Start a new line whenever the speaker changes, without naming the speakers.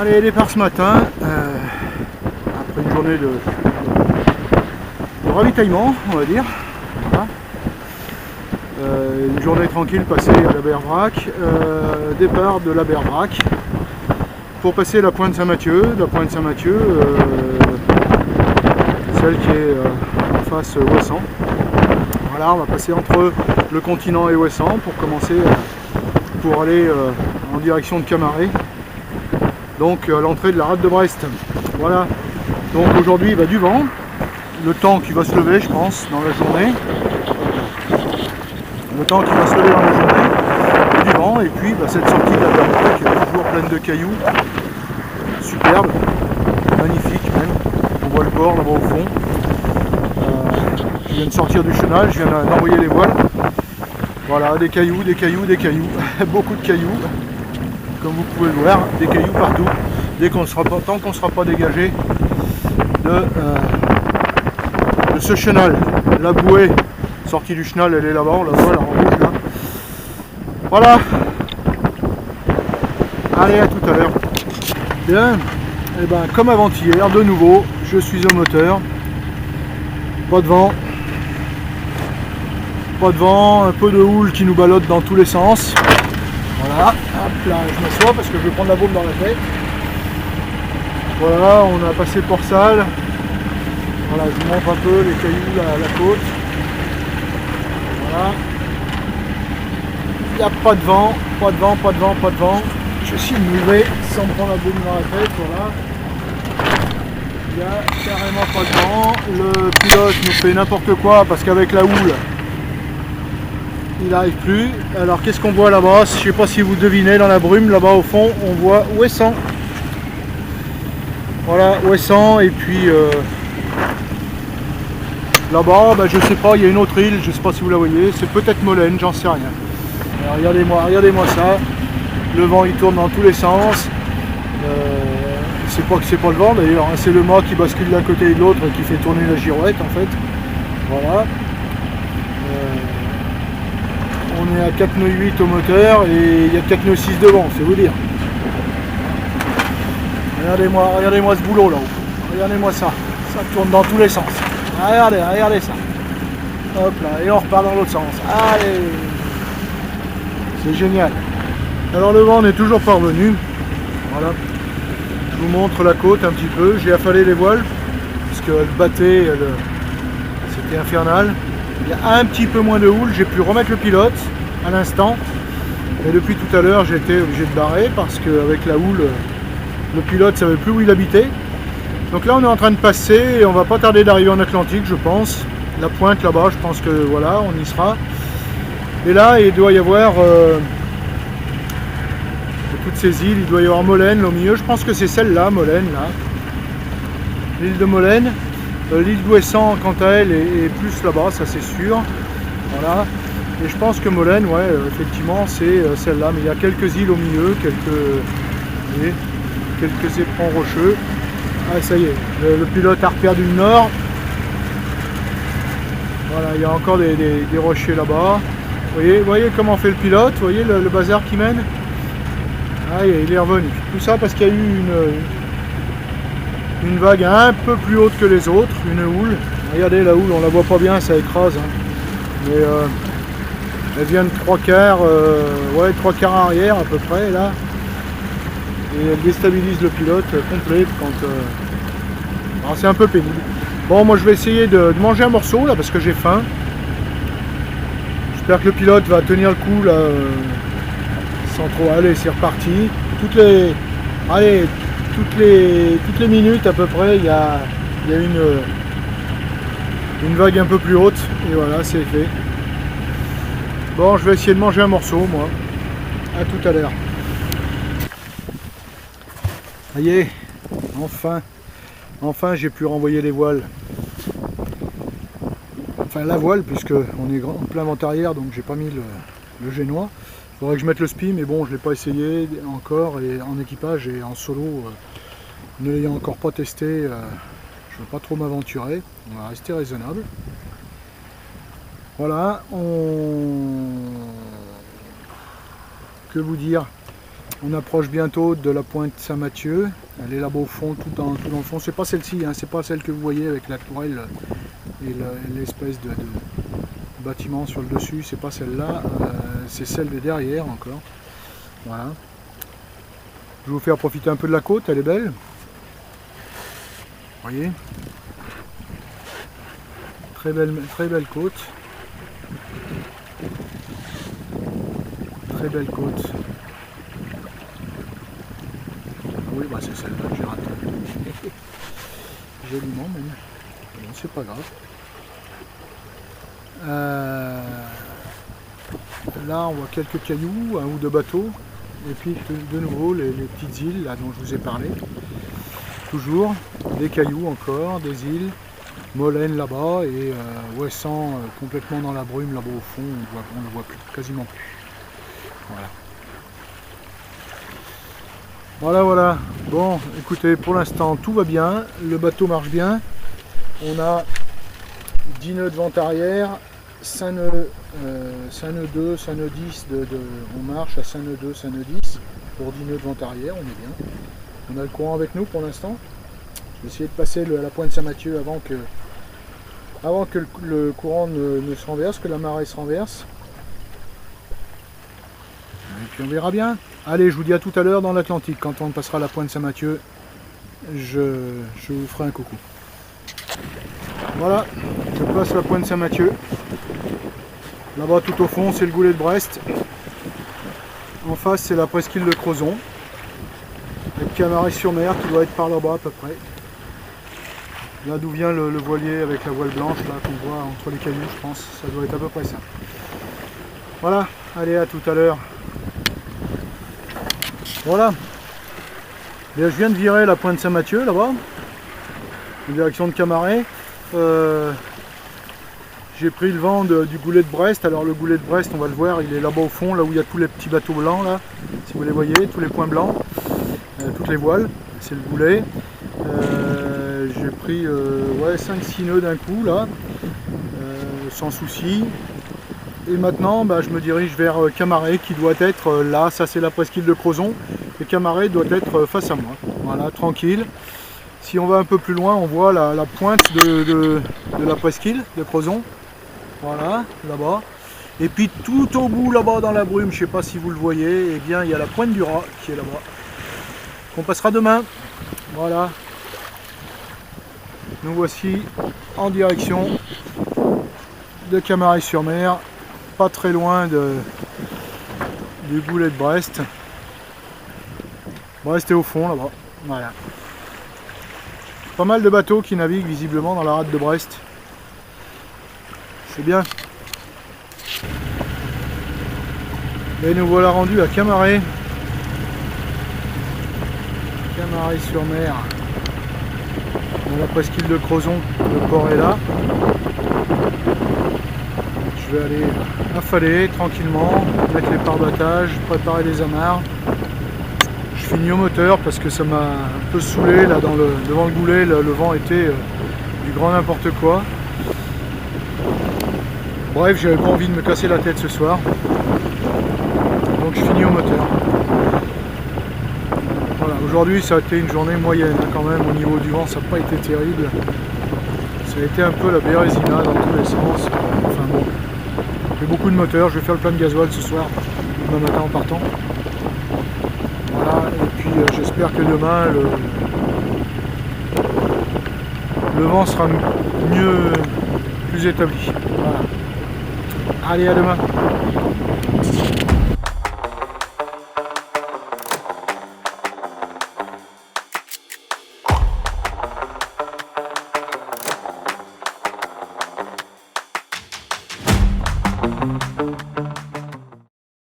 Allez, départ ce matin, après une journée de ravitaillement, on va dire. Voilà. Une journée tranquille passée à la Bervrac, départ de la Bervrac pour passer la Pointe Saint-Mathieu. La Pointe Saint-Mathieu, celle qui est en face Ouessant. Voilà, on va passer entre le continent et Ouessant pour commencer, pour aller en direction de Camaret, donc à l'entrée de la rade de Brest. Voilà, donc aujourd'hui il va du vent, le temps qui va se lever je pense dans la journée, le temps qui va se lever dans la journée, et du vent, et puis cette sortie de la Bervrac qui est toujours pleine de cailloux, superbe, magnifique même, on voit le port là-bas au fond. Je viens de sortir du chenal, je viens d'envoyer les voiles. Voilà, des cailloux, des cailloux, des cailloux, beaucoup de cailloux, comme vous pouvez le voir, des cailloux partout, tant qu'on ne sera pas dégagé de ce chenal. La bouée sortie du chenal, elle est là-bas, on la voit, là en rouge là. Voilà. Allez, à tout à l'heure. Bien, et ben comme avant-hier, de nouveau, je suis au moteur. Pas de vent. Pas de vent, un peu de houle qui nous ballotte dans tous les sens. Voilà, hop là, je m'assois parce que je vais prendre la bombe dans la tête. Voilà, on a passé Port-Salle. Voilà, je vous montre un peu les cailloux à la côte. Voilà. Il n'y a pas de vent, pas de vent, pas de vent, pas de vent. Je suis levé sans me prendre la bombe dans la tête, voilà. Il n'y a carrément pas de vent. Le pilote nous fait n'importe quoi parce qu'avec la houle, il n'arrive plus. Alors qu'est-ce qu'on voit là-bas? Je ne sais pas si vous devinez, dans la brume, là-bas au fond, on voit Ouessant. Voilà, Ouessant, et puis là-bas, je sais pas, il y a une autre île, je sais pas si vous la voyez, c'est peut-être Molène, j'en sais rien. Alors, regardez-moi ça. Le vent il tourne dans tous les sens. C'est pas que c'est pas le vent d'ailleurs, hein, c'est le mât qui bascule d'un côté et de l'autre qui fait tourner la girouette en fait. Voilà. On est à 4 nœuds 8 au moteur et il y a 4 nœuds 6 devant, c'est vous dire. Regardez-moi ce boulot là-haut. Regardez-moi ça. Ça tourne dans tous les sens. Regardez ça. Hop là, et on repart dans l'autre sens. Allez. C'est génial. Alors le vent n'est toujours pas revenu. Voilà. Je vous montre la côte un petit peu. J'ai affalé les voiles parce qu'elle battait, c'était infernal. Il y a un petit peu moins de houle, j'ai pu remettre le pilote à l'instant. Et depuis tout à l'heure, j'ai été obligé de barrer parce qu'avec la houle, le pilote ne savait plus où il habitait. Donc là, on est en train de passer et on va pas tarder d'arriver en Atlantique, je pense. La pointe là-bas, je pense que voilà, on y sera. Et là, il doit y avoir toutes ces îles, il doit y avoir Molène au milieu. Je pense que c'est celle-là, Molène, là. L'île de Molène. L'île d'Ouessant, quant à elle, est plus là-bas, ça c'est sûr. Voilà. Et je pense que Molène, ouais, effectivement, c'est celle-là. Mais il y a quelques îles au milieu, quelques éperons rocheux. Ah, ça y est, le pilote a reperdu le nord. Voilà, il y a encore des rochers là-bas. Vous voyez comment fait le pilote, vous voyez le bazar qui mène. Ah, il est revenu. Tout ça parce qu'il y a eu une vague un peu plus haute que les autres, une houle. Regardez la houle, on la voit pas bien, ça écrase. Hein. Mais elle vient de 3/4, ouais, 3/4 arrière à peu près là. Et elle déstabilise le pilote complet quand. Alors c'est un peu pénible. Bon, moi je vais essayer de manger un morceau là parce que j'ai faim. J'espère que le pilote va tenir le coup là. Sans trop. Allez, c'est reparti. Toutes les minutes à peu près, il y a une vague un peu plus haute. Et voilà, c'est fait. Bon, je vais essayer de manger un morceau, moi. À tout à l'heure. Ça y est, enfin j'ai pu renvoyer les voiles. Enfin la voile, puisque on est en plein vent arrière, donc j'ai pas mis le génois. Il faudrait que je mette le spi, mais bon, je l'ai pas essayé encore, et en équipage et en solo, ne l'ayant encore pas testé, je ne veux pas trop m'aventurer. On va rester raisonnable. Voilà, que vous dire? On approche bientôt de la pointe Saint-Mathieu. Elle est là-bas au fond, tout dans le fond. C'est pas celle-ci, hein, c'est pas celle que vous voyez avec la tourelle et l'espèce de bâtiment sur le dessus. C'est pas celle-là, c'est celle de derrière encore. Voilà. Je vais vous faire profiter un peu de la côte, elle est belle. Vous voyez, très belle côte. Très belle côte. Ah oui, bah c'est celle-là que j'ai raté. Joliment même. Bon, c'est pas grave. Là, on voit quelques cailloux, un ou deux bateaux. Et puis de nouveau les petites îles là, dont je vous ai parlé. Toujours des cailloux encore, des îles. Molène là-bas et Ouessant complètement dans la brume là-bas au fond. On ne le voit plus, quasiment plus. Voilà. Bon, écoutez, pour l'instant tout va bien, le bateau marche bien. On a 10 nœuds de vent arrière, 5 nœuds 2, 5 nœuds 10, on marche à 5 nœuds 2, 5 nœuds 10 pour 10 nœuds de vent arrière, on est bien. On a le courant avec nous pour l'instant. Je vais essayer de passer à la pointe Saint-Mathieu avant que le courant ne se renverse, que la marée se renverse. Et puis on verra bien. Allez, je vous dis à tout à l'heure dans l'Atlantique. Quand on passera la pointe Saint-Mathieu, je vous ferai un coucou. Voilà, je passe la pointe Saint-Mathieu. Là-bas tout au fond, c'est le goulet de Brest. En face, c'est la presqu'île de Crozon. Avec Camaret-sur-Mer qui doit être par là-bas à peu près. Là d'où vient le voilier avec la voile blanche là qu'on voit entre les cailloux, je pense. Ça doit être à peu près ça. Voilà, allez, à tout à l'heure. Voilà. Bien, je viens de virer la pointe Saint-Mathieu là-bas, en direction de Camaret. J'ai pris le vent du goulet de Brest. Alors le goulet de Brest, on va le voir, il est là-bas au fond, là où il y a tous les petits bateaux blancs là, si vous les voyez, tous les points blancs, toutes les voiles, c'est le goulet. J'ai pris 5-6 nœuds d'un coup là, sans souci. Et maintenant je me dirige vers Camaret qui doit être là, ça c'est la presqu'île de Crozon, et Camaret doit être face à moi. Voilà, tranquille. Si on va un peu plus loin, on voit la pointe de la presqu'île de Crozon. Voilà, là-bas. Et puis tout au bout là-bas dans la brume, je ne sais pas si vous le voyez, eh bien il y a la pointe du Rat qui est là-bas. Qu'on passera demain. Voilà. Nous voici en direction de Camaret-sur-Mer, pas très loin du goulet de Brest. Brest est au fond là-bas. Voilà. Pas mal de bateaux qui naviguent visiblement dans la rade de Brest. C'est bien. Et nous voilà rendus à Camaret. Camaret-sur-Mer. Dans la presqu'île de Crozon, le port est là. Je vais aller affaler tranquillement, mettre les pare-battages, préparer les amarres. Je finis au moteur parce que ça m'a un peu saoulé là devant le goulet, le vent était du grand n'importe quoi. Bref, j'avais pas envie de me casser la tête ce soir. Donc je finis au moteur. Voilà, aujourd'hui ça a été une journée moyenne hein, quand même, au niveau du vent ça n'a pas été terrible. Ça a été un peu la bérésina dans tous les sens. Enfin bon, j'ai beaucoup de moteurs, je vais faire le plein de gasoil ce soir, demain matin en partant. Voilà, et puis j'espère que demain le vent sera mieux, plus établi. Voilà. Allez, à demain.